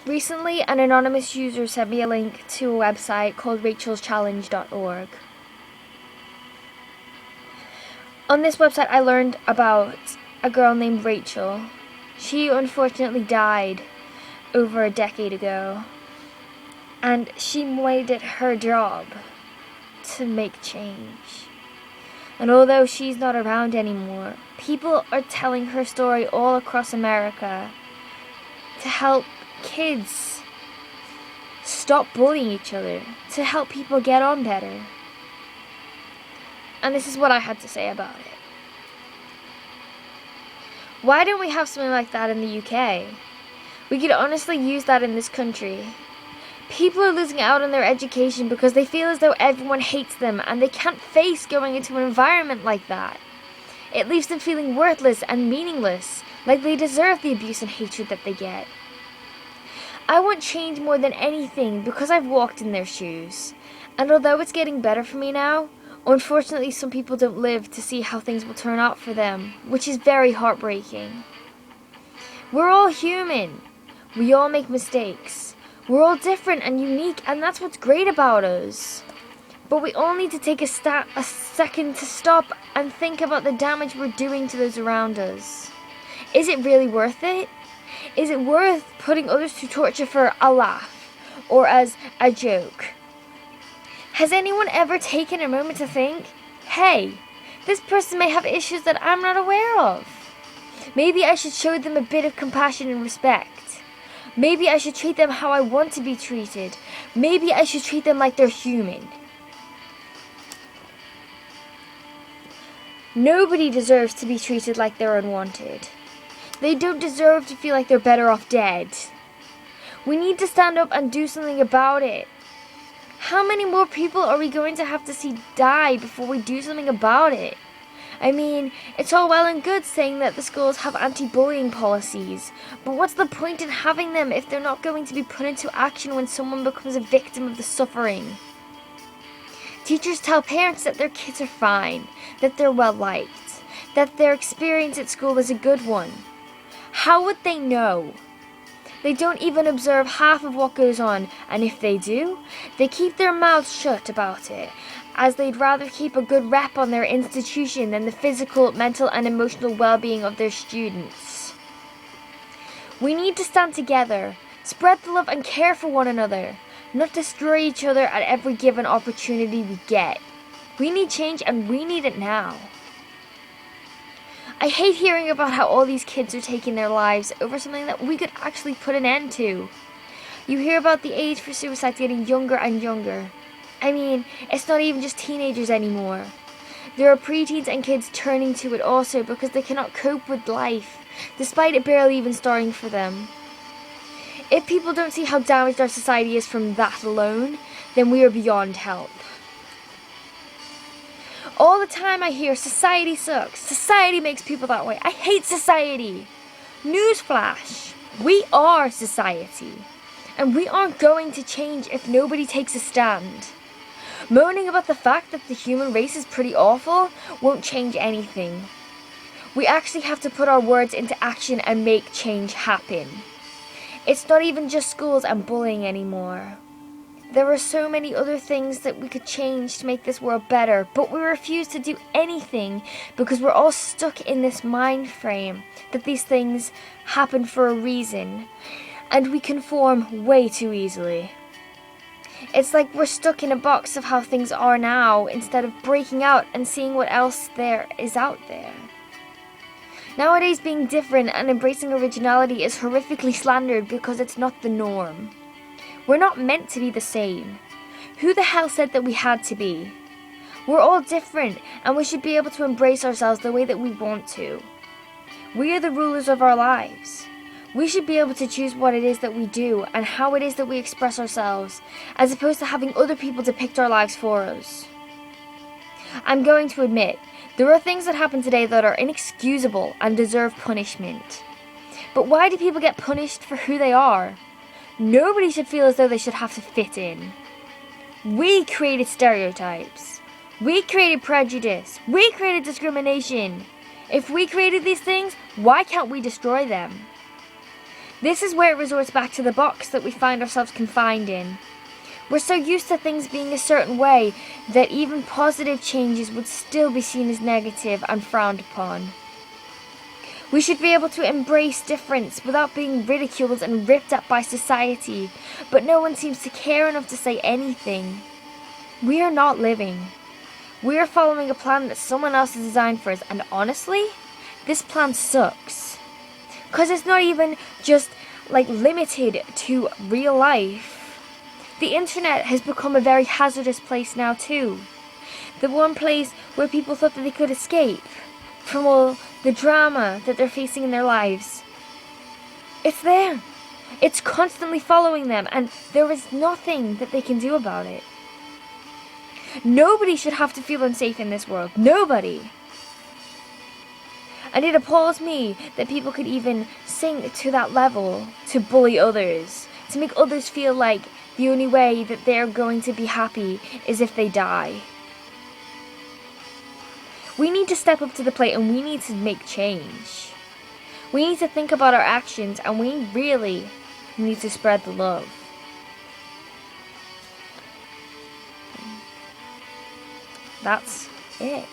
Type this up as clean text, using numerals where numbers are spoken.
Recently, an anonymous user sent me a link to a website called rachelschallenge.org. On this website, I learned about a girl named Rachel. She unfortunately died over a decade ago, and she made it her job to make change. And although she's not around anymore, people are telling her story all across America to help kids stop bullying each other, to help people get on better. And this is what I had to say about it. Why don't we have something like that in the UK? We could honestly use that in this country. People are losing out on their education because they feel as though everyone hates them and they can't face going into an environment like that. It leaves them feeling worthless and meaningless, like they deserve the abuse and hatred that they get. I want change more than anything because I've walked in their shoes. And although it's getting better for me now, unfortunately some people don't live to see how things will turn out for them, which is very heartbreaking. We're all human. We all make mistakes. We're all different and unique, and that's what's great about us. But we all need to take a second to stop and think about the damage we're doing to those around us. Is it really worth it? Is it worth putting others to torture for a laugh or as a joke? Has anyone ever taken a moment to think, hey, this person may have issues that I'm not aware of? Maybe I should show them a bit of compassion and respect. Maybe I should treat them how I want to be treated. Maybe I should treat them like they're human. Nobody deserves to be treated like they're unwanted. They don't deserve to feel like they're better off dead. We need to stand up and do something about it. How many more people are we going to have to see die before we do something about it? I mean, it's all well and good saying that the schools have anti-bullying policies, but what's the point in having them if they're not going to be put into action when someone becomes a victim of the suffering? Teachers tell parents that their kids are fine, that they're well liked, that their experience at school is a good one. How would they know? They don't even observe half of what goes on, and if they do, they keep their mouths shut about it, as they'd rather keep a good rep on their institution than the physical, mental, and emotional well-being of their students. We need to stand together, spread the love and care for one another, not destroy each other at every given opportunity we get. We need change, and we need it now. I hate hearing about how all these kids are taking their lives over something that we could actually put an end to. You hear about the age for suicide getting younger and younger. I mean, it's not even just teenagers anymore. There are preteens and kids turning to it also because they cannot cope with life, despite it barely even starting for them. If people don't see how damaged our society is from that alone, then we are beyond help. All the time I hear society sucks, society makes people that way. I hate society. Newsflash, we are society. And we aren't going to change if nobody takes a stand. Moaning about the fact that the human race is pretty awful won't change anything. We actually have to put our words into action and make change happen. It's not even just schools and bullying anymore. There are so many other things that we could change to make this world better, but we refuse to do anything because we're all stuck in this mind frame that these things happen for a reason, and we conform way too easily. It's like we're stuck in a box of how things are now instead of breaking out and seeing what else there is out there. Nowadays, being different and embracing originality is horrifically slandered because it's not the norm. We're not meant to be the same. Who the hell said that we had to be? We're all different, and we should be able to embrace ourselves the way that we want to. We are the rulers of our lives. We should be able to choose what it is that we do and how it is that we express ourselves, as opposed to having other people depict our lives for us. I'm going to admit, there are things that happen today that are inexcusable and deserve punishment. But why do people get punished for who they are? Nobody should feel as though they should have to fit in. We created stereotypes. We created prejudice. We created discrimination. If we created these things, why can't we destroy them? This is where it resorts back to the box that we find ourselves confined in. We're so used to things being a certain way that even positive changes would still be seen as negative and frowned upon. We should be able to embrace difference without being ridiculed and ripped at by society, but no one seems to care enough to say anything. We are not living. We are following a plan that someone else has designed for us, and honestly, this plan sucks. Because it's not even just limited to real life. The internet has become a very hazardous place now too. The one place where people thought that they could escape from all the drama that they're facing in their lives. It's there. It's constantly following them, and there is nothing that they can do about it. Nobody should have to feel unsafe in this world. Nobody. And it appalls me that people could even sink to that level to bully others, to make others feel like the only way that they're going to be happy is if they die. We need to step up to the plate, and we need to make change. We need to think about our actions, and we really need to spread the love. That's it.